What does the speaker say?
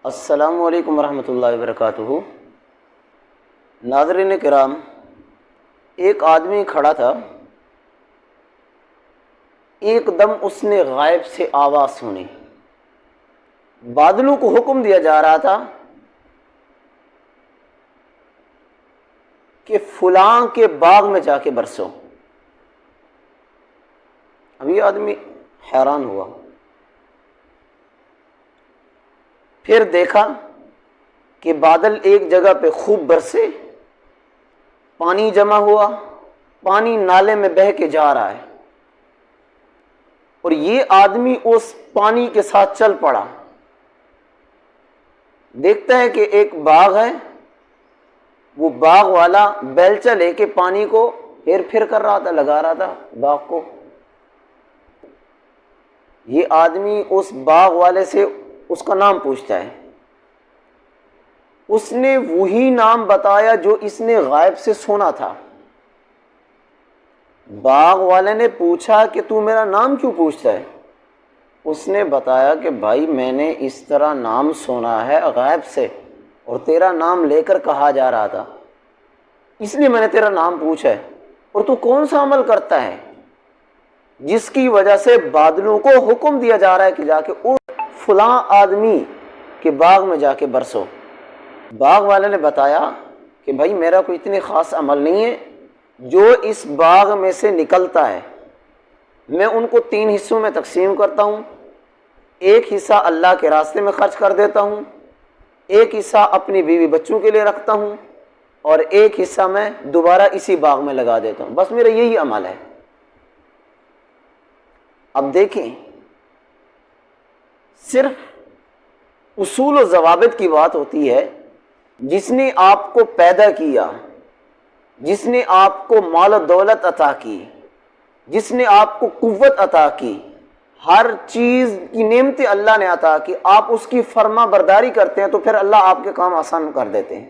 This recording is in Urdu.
السلام علیکم ورحمۃ اللہ وبرکاتہ۔ ناظرین کرام، ایک آدمی کھڑا تھا، ایک دم اس نے غائب سے آواز سنی۔ بادلوں کو حکم دیا جا رہا تھا کہ فلاں کے باغ میں جا کے برسو۔ اب یہ آدمی حیران ہوا، پھر دیکھا کہ بادل ایک جگہ پہ خوب برسے، پانی جمع ہوا، پانی نالے میں بہہ کے جا رہا ہے، اور یہ آدمی اس پانی کے ساتھ چل پڑا۔ دیکھتا ہے کہ ایک باغ ہے، وہ باغ والا بیلچہ لے کے پانی کو ہیر پھیر کر رہا تھا، لگا رہا تھا باغ کو۔ یہ آدمی اس باغ والے سے اس کا نام پوچھتا ہے، اس نے وہی نام بتایا جو اس نے غائب سے سنا تھا۔ باغ والے نے پوچھا کہ تو میرا نام کیوں پوچھتا ہے؟ اس نے بتایا کہ بھائی میں نے اس طرح نام سنا ہے غائب سے، اور تیرا نام لے کر کہا جا رہا تھا، اس لیے میں نے تیرا نام پوچھا ہے۔ اور تو کون سا عمل کرتا ہے جس کی وجہ سے بادلوں کو حکم دیا جا رہا ہے کہ جا کے اس فلاں آدمی کے باغ میں جا کے برسو؟ باغ والے نے بتایا کہ بھائی میرا کوئی اتنی خاص عمل نہیں ہے، جو اس باغ میں سے نکلتا ہے میں ان کو 3 حصوں میں تقسیم کرتا ہوں۔ ایک حصہ اللہ کے راستے میں خرچ کر دیتا ہوں، ایک حصہ اپنی بیوی بچوں کے لیے رکھتا ہوں، اور ایک حصہ میں دوبارہ اسی باغ میں لگا دیتا ہوں، بس میرا یہی عمل ہے۔ اب دیکھیں، صرف اصول و ضوابط کی بات ہوتی ہے۔ جس نے آپ کو پیدا کیا، جس نے آپ کو مال و دولت عطا کی، جس نے آپ کو قوت عطا کی، ہر چیز کی نعمتیں اللہ نے عطا کی، آپ اس کی فرما برداری کرتے ہیں تو پھر اللہ آپ کے کام آسان کر دیتے ہیں۔